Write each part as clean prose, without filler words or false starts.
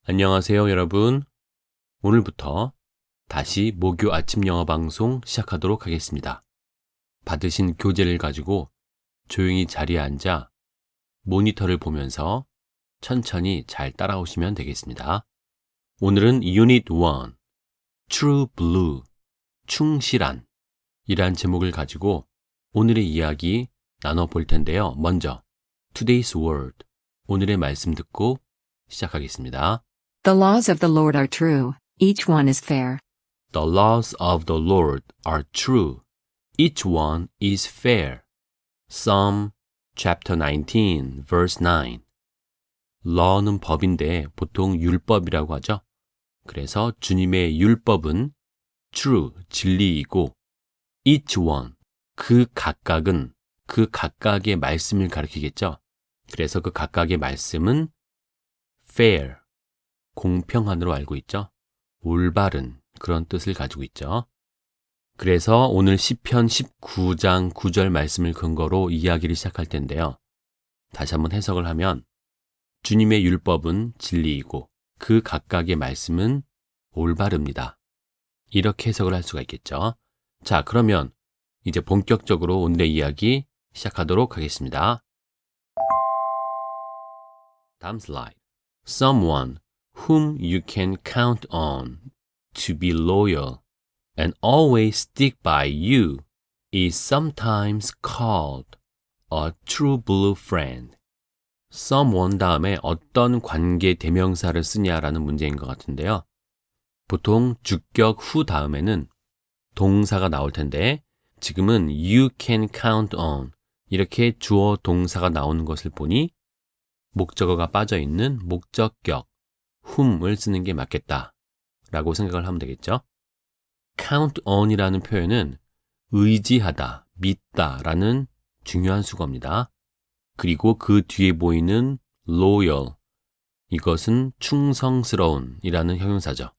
안녕하세요, 여러분. 오늘부터 다시 모교 아침 영어 방송 시작하도록 하겠습니다. 받으신 교재를 가지고 조용히 자리에 앉아 모니터를 보면서 천천히 잘 따라오시면 되겠습니다. 오늘은 Unit 1, True Blue, 충실한 이란 제목을 가지고 오늘의 이야기 나눠볼 텐데요. 먼저 Today's Word, 오늘의 말씀 듣고 시작하겠습니다. The laws of the Lord are true, each one is fair. The laws of the Lord are true. Each one is fair. Psalm chapter 19, verse 9. law는 법인데 보통 율법이라고 하죠. 그래서 주님의 율법은 true, 진리이고 each one, 그 각각은 그 각각의 말씀을 가리키겠죠. 그래서 그 각각의 말씀은 fair, 공평한으로 알고 있죠. 올바른 그런 뜻을 가지고 있죠. 그래서 오늘 시편 19장 9절 말씀을 근거로 이야기를 시작할 텐데요. 다시 한번 해석을 하면 주님의 율법은 진리이고 그 각각의 말씀은 올바릅니다. 이렇게 해석을 할 수가 있겠죠. 자, 그러면 이제 본격적으로 오늘의 이야기 시작하도록 하겠습니다. 다음 슬라이드. Someone whom you can count on to be loyal and always stick by you is sometimes called a true blue friend. someone 다음에 어떤 관계 대명사를 쓰냐라는 문제인 것 같은데요. 보통 주격 후 다음에는 동사가 나올 텐데 지금은 you can count on 이렇게 주어 동사가 나오는 것을 보니 목적어가 빠져있는 목적격 whom을 쓰는 게 맞겠다 라고 생각을 하면 되겠죠. count on이라는 표현은 의지하다, 믿다 라는 중요한 수거입니다. 그리고 그 뒤에 보이는 loyal, 이것은 충성스러운 이라는 형용사죠.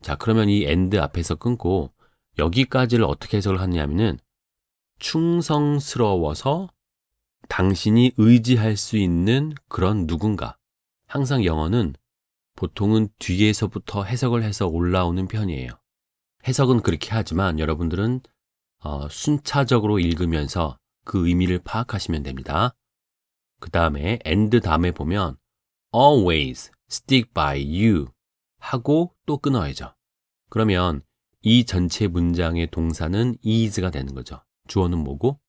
자, 그러면 이 and 앞에서 끊고 여기까지를 어떻게 해석을 하냐면은 충성스러워서 당신이 의지할 수 있는 그런 누군가. 항상 영어는 보통은 뒤에서부터 해석을 해서 올라오는 편이에요. 해석은 그렇게 하지만 여러분들은 순차적으로 읽으면서 그 의미를 파악하시면 됩니다. 그 다음에 and 다음에 보면 always stick by you 하고 또 끊어야죠. 그러면 이 전체 문장의 동사는 is가 되는 거죠. 주어는 뭐고?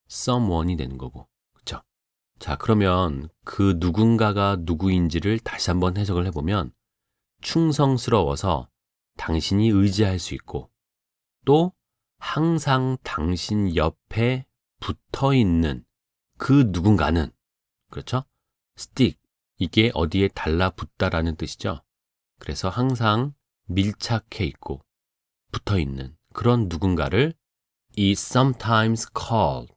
someone이 되는 거고. 그렇죠? 자, 그러면 그 누군가가 누구인지를 다시 한번 해석을 해보면 충성스러워서 당신이 의지할 수 있고 또 항상 당신 옆에 붙어있는 그 누군가는 그렇죠? stick, 이게 어디에 달라붙다라는 뜻이죠. 그래서 항상 밀착해 있고 붙어있는 그런 누군가를 is sometimes called,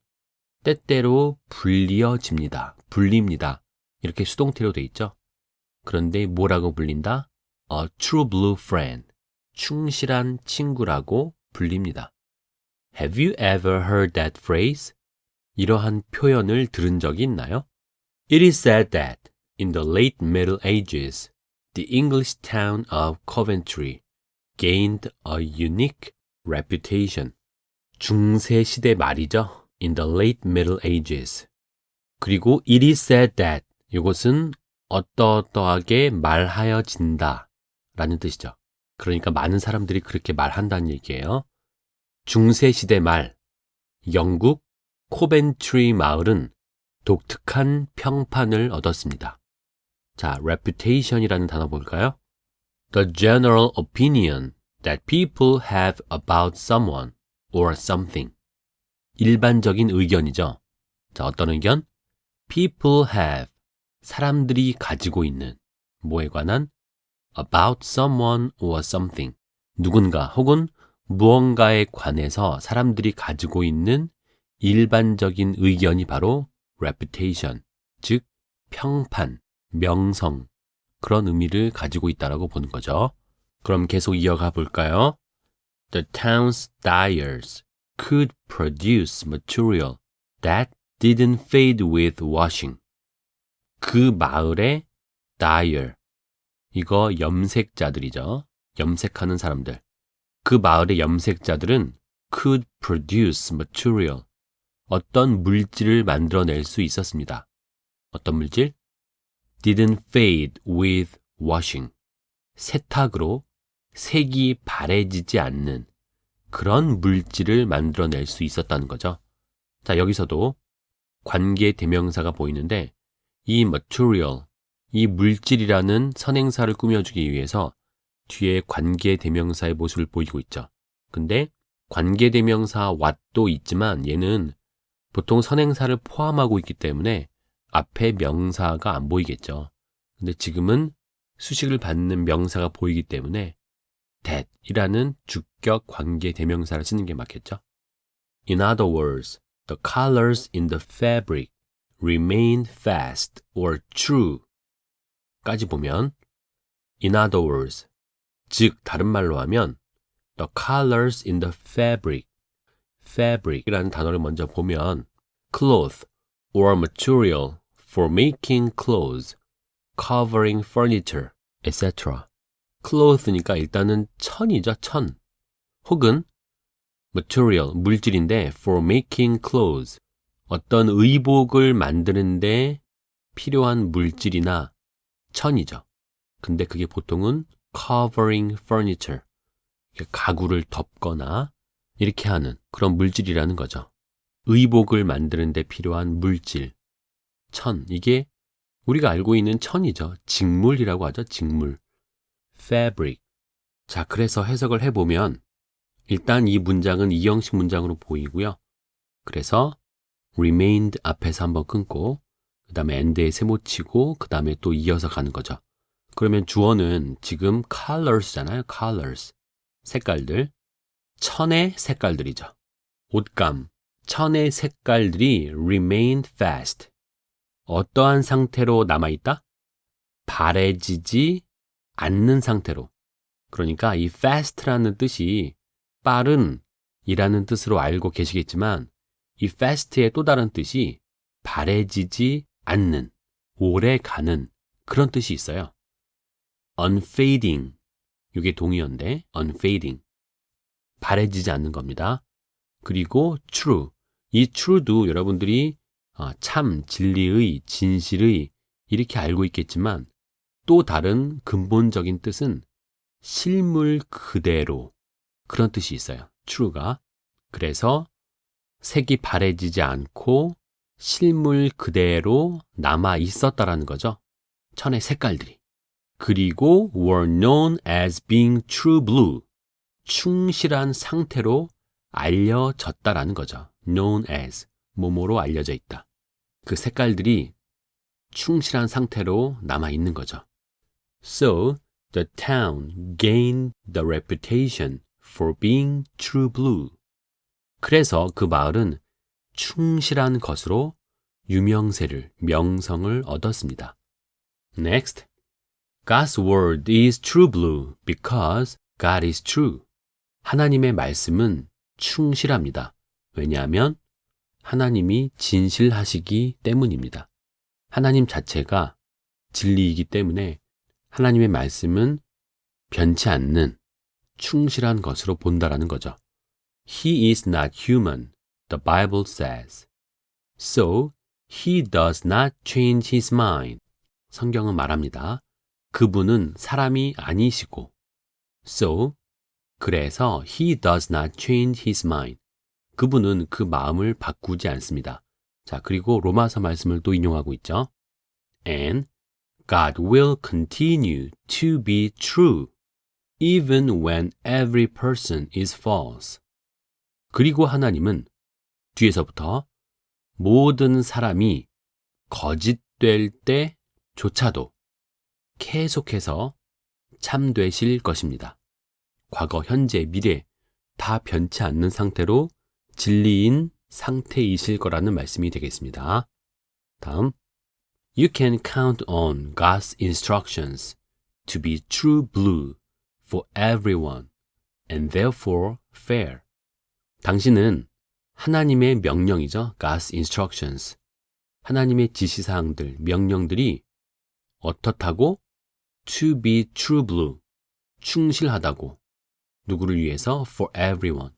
때때로 불리어집니다. 불립니다. 이렇게 수동태로 돼 있죠. 그런데 뭐라고 불린다? A true blue friend, 충실한 친구라고 불립니다. Have you ever heard that phrase? 이러한 표현을 들은 적이 있나요? It is said that in the late Middle Ages, the English town of Coventry gained a unique reputation. 중세 시대 말이죠. In the late Middle Ages. 그리고 it is said that 이것은 어떠어떠하게 말하여진다 라는 뜻이죠. 그러니까 많은 사람들이 그렇게 말한다는 얘기예요. 중세 시대 말 영국 코벤트리 마을은 독특한 평판을 얻었습니다. 자, reputation이라는 단어 볼까요? The general opinion that people have about someone or something. 일반적인 의견이죠. 자, 어떤 의견? People have, 사람들이 가지고 있는, 뭐에 관한? About someone or something. 누군가 혹은 무언가에 관해서 사람들이 가지고 있는 일반적인 의견이 바로 reputation, 즉 평판, 명성, 그런 의미를 가지고 있다라고 보는 거죠. 그럼 계속 이어가 볼까요? The town's dyers could produce material that didn't fade with washing. 그 마을의 dyer, 이거 염색자들이죠. 염색하는 사람들. 그 마을의 염색자들은 could produce material. 어떤 물질을 만들어낼 수 있었습니다. 어떤 물질? Didn't fade with washing. 세탁으로 색이 바래지지 않는 그런 물질을 만들어낼 수 있었다는 거죠. 자, 여기서도 관계 대명사가 보이는데 이 material, 이 물질이라는 선행사를 꾸며주기 위해서 뒤에 관계 대명사의 모습을 보이고 있죠. 근데 관계 대명사 what도 있지만 얘는 보통 선행사를 포함하고 있기 때문에 앞에 명사가 안 보이겠죠. 근데 지금은 수식을 받는 명사가 보이기 때문에 that이라는 주격 관계 대명사를 쓰는 게 맞겠죠. In other words, the colors in the fabric remain fast or true 까지 보면 in other words, 즉 다른 말로 하면 the colors in the fabric이라는 단어를 먼저 보면 cloth or material for making clothes, covering furniture, etc. cloth니까 일단은 천이죠, 천. 혹은 material, 물질인데 for making clothes, 어떤 의복을 만드는데 필요한 물질이나 천이죠. 근데 그게 보통은 covering furniture, 가구를 덮거나 이렇게 하는 그런 물질이라는 거죠. 의복을 만드는데 필요한 물질, 천, 이게 우리가 알고 있는 천이죠. 직물이라고 하죠, 직물. fabric. 자, 그래서 해석을 해보면 일단 이 문장은 이형식 문장으로 보이고요. 그래서 remained 앞에서 한번 끊고 그 다음에 end에 세모치고 그 다음에 또 이어서 가는 거죠. 그러면 주어는 지금 colors잖아요. colors. 색깔들. 천의 색깔들이죠. 옷감. 천의 색깔들이 remained fast. 어떠한 상태로 남아있다? 바래지지 않는 상태로. 그러니까 이 fast라는 뜻이 빠른 이라는 뜻으로 알고 계시겠지만 이 fast의 또 다른 뜻이 바래지지 않는, 오래 가는 그런 뜻이 있어요. unfading, 이게 동의어인데 unfading, 바래지지 않는 겁니다. 그리고 true, 이 true도 여러분들이 참, 진리의, 진실의 이렇게 알고 있겠지만 또 다른 근본적인 뜻은 실물 그대로 그런 뜻이 있어요. true가. 그래서 색이 바래지지 않고 실물 그대로 남아 있었다라는 거죠. 천의 색깔들이. 그리고 were known as being true blue. 충실한 상태로 알려졌다라는 거죠. known as, 뭐뭐로 알려져 있다. 그 색깔들이 충실한 상태로 남아 있는 거죠. So, the town gained the reputation for being true blue. 그래서 그 마을은 충실한 것으로 유명세를, 명성을 얻었습니다. Next, God's word is true blue because God is true. 하나님의 말씀은 충실합니다. 왜냐하면 하나님이 진실하시기 때문입니다. 하나님 자체가 진리이기 때문에 하나님의 말씀은 변치 않는 충실한 것으로 본다라는 거죠. He is not human, the Bible says. So, he does not change his mind. 성경은 말합니다. 그분은 사람이 아니시고, so, 그래서 he does not change his mind. 그분은 그 마음을 바꾸지 않습니다. 자, 그리고 로마서 말씀을 또 인용하고 있죠. And God will continue to be true, even when every person is false. 그리고 하나님은 뒤에서부터 모든 사람이 거짓될 때조차도 계속해서 참되실 것입니다. 과거, 현재, 미래 다 변치 않는 상태로 진리인 상태이실 거라는 말씀이 되겠습니다. 다음, You can count on God's instructions to be true blue for everyone and therefore fair. 당신은 하나님의 명령이죠. God's instructions. 하나님의 지시사항들, 명령들이 어떻다고? to be true blue, 충실하다고. 누구를 위해서? for everyone,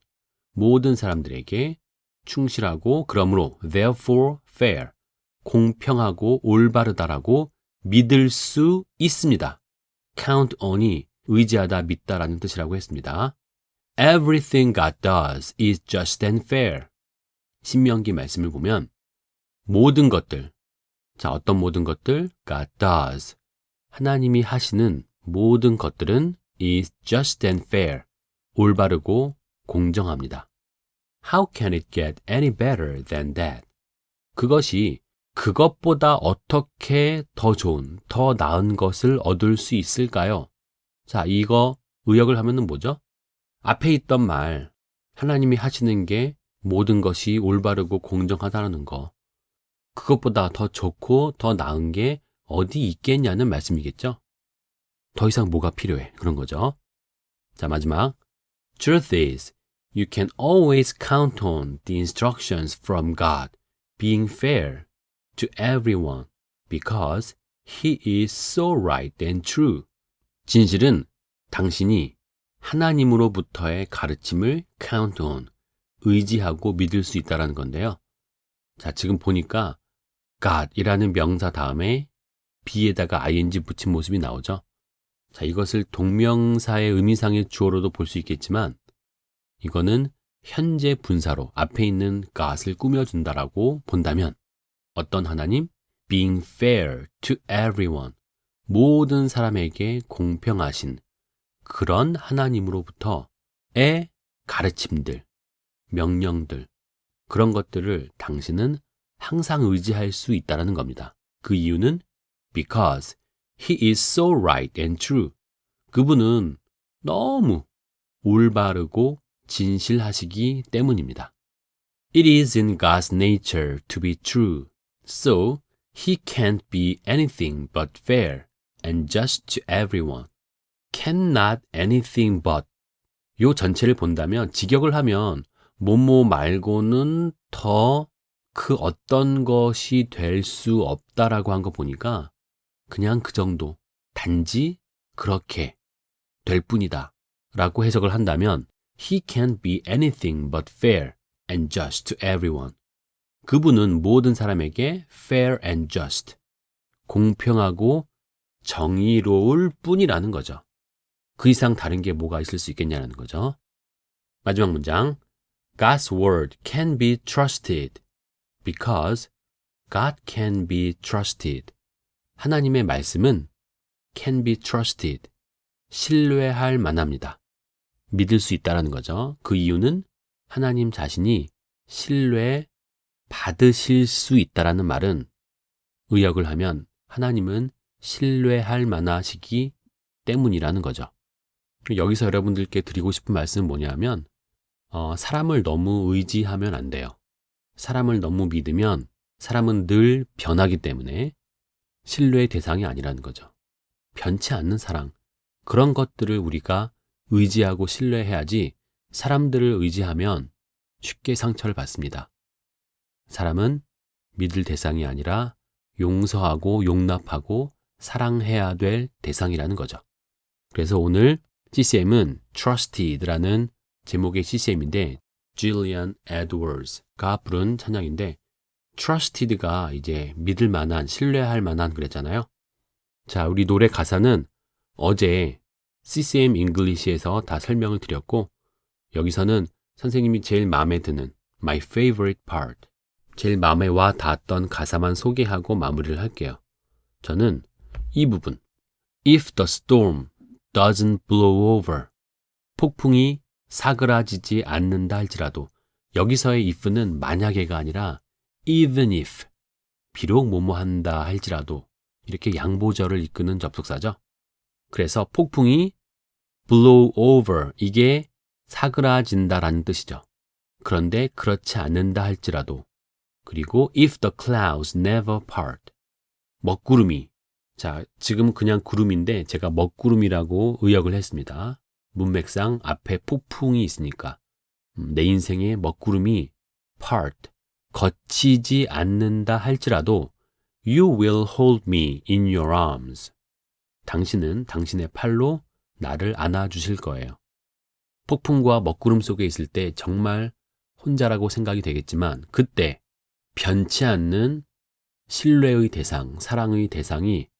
모든 사람들에게 충실하고 그러므로 therefore fair, 공평하고 올바르다라고 믿을 수 있습니다. count on이 의지하다, 믿다라는 뜻이라고 했습니다. Everything God does is just and fair. 신명기 말씀을 보면 모든 것들, 자, 어떤 모든 것들? God does. 하나님이 하시는 모든 것들은 is just and fair. 올바르고 공정합니다. How can it get any better than that? 그것이 그것보다 어떻게 더 좋은, 더 나은 것을 얻을 수 있을까요? 자, 이거 의역을 하면은 뭐죠? 앞에 있던 말, 하나님이 하시는 게 모든 것이 올바르고 공정하다는 거. 그것보다 더 좋고 더 나은 게 어디 있겠냐는 말씀이겠죠? 더 이상 뭐가 필요해? 그런 거죠. 자, 마지막. Truth is, you can always count on the instructions from God being fair to everyone because He is so right and true. 진실은 당신이 하나님으로부터의 가르침을 count on, 의지하고 믿을 수 있다는 건데요. 자, 지금 보니까 God이라는 명사 다음에 be에다가 ing 붙인 모습이 나오죠. 자, 이것을 동명사의 의미상의 주어로도 볼 수 있겠지만 이거는 현재 분사로 앞에 있는 God을 꾸며준다라고 본다면 어떤 하나님? Being fair to everyone. 모든 사람에게 공평하신 그런 하나님으로부터의 가르침들, 명령들, 그런 것들을 당신은 항상 의지할 수 있다는 겁니다. 그 이유는 because he is so right and true. 그분은 너무 올바르고 진실하시기 때문입니다. It is in God's nature to be true, so he can't be anything but fair and just to everyone. Cannot anything but. 요 전체를 본다면 직역을 하면 뭐뭐 말고는 더 그 어떤 것이 될 수 없다라고 한 거 보니까 그냥 그 정도, 단지 그렇게 될 뿐이다 라고 해석을 한다면 He can't be anything but fair and just to everyone. 그분은 모든 사람에게 fair and just, 공평하고 정의로울 뿐이라는 거죠. 그 이상 다른 게 뭐가 있을 수 있겠냐는 거죠. 마지막 문장. God's word can be trusted because God can be trusted. 하나님의 말씀은 can be trusted, 신뢰할 만합니다. 믿을 수 있다는 거죠. 그 이유는 하나님 자신이 신뢰 받으실 수 있다라는 말은 의역을 하면 하나님은 신뢰할 만하시기 때문이라는 거죠. 여기서 여러분들께 드리고 싶은 말씀은 뭐냐면 사람을 너무 의지하면 안 돼요. 사람을 너무 믿으면 사람은 늘 변하기 때문에 신뢰의 대상이 아니라는 거죠. 변치 않는 사랑, 그런 것들을 우리가 의지하고 신뢰해야지 사람들을 의지하면 쉽게 상처를 받습니다. 사람은 믿을 대상이 아니라 용서하고 용납하고 사랑해야 될 대상이라는 거죠. 그래서 오늘 CCM은 Trusted라는 제목의 CCM인데 Jilian Edwards가 부른 찬양인데 Trusted가 이제 믿을 만한, 신뢰할 만한 그랬잖아요. 자, 우리 노래 가사는 어제 CCM English에서 다 설명을 드렸고 여기서는 선생님이 제일 마음에 드는 My favorite part, 제일 마음에 와 닿았던 가사만 소개하고 마무리를 할게요. 저는 이 부분 If the storm doesn't blow over, 폭풍이 사그라지지 않는다 할지라도, 여기서의 if는 만약에가 아니라 even if, 비록 뭐뭐한다 할지라도, 이렇게 양보절을 이끄는 접속사죠. 그래서 폭풍이 blow over, 이게 사그라진다라는 뜻이죠. 그런데 그렇지 않는다 할지라도, 그리고 if the clouds never part, 먹구름이, 자, 지금 그냥 구름인데 제가 먹구름이라고 의역을 했습니다. 문맥상 앞에 폭풍이 있으니까 내 인생의 먹구름이 part, 거치지 않는다 할지라도 You will hold me in your arms. 당신은 당신의 팔로 나를 안아주실 거예요. 폭풍과 먹구름 속에 있을 때 정말 혼자라고 생각이 되겠지만 그때 변치 않는 신뢰의 대상, 사랑의 대상이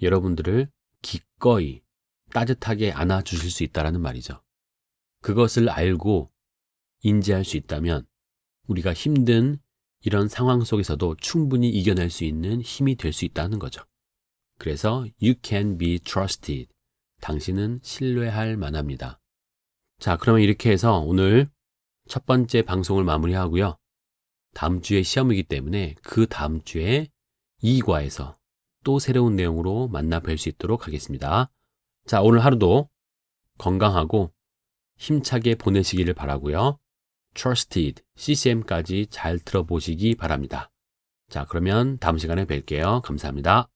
여러분들을 기꺼이 따뜻하게 안아주실 수 있다는 말이죠. 그것을 알고 인지할 수 있다면 우리가 힘든 이런 상황 속에서도 충분히 이겨낼 수 있는 힘이 될 수 있다는 거죠. 그래서 You can be trusted. 당신은 신뢰할 만합니다. 자, 그러면 이렇게 해서 오늘 첫 번째 방송을 마무리하고요. 다음 주에 시험이기 때문에 그 다음 주에 2과에서 또 새로운 내용으로 만나 뵐 수 있도록 하겠습니다. 자, 오늘 하루도 건강하고 힘차게 보내시기를 바라고요. Trusted, CCM까지 잘 들어보시기 바랍니다. 자, 그러면 다음 시간에 뵐게요. 감사합니다.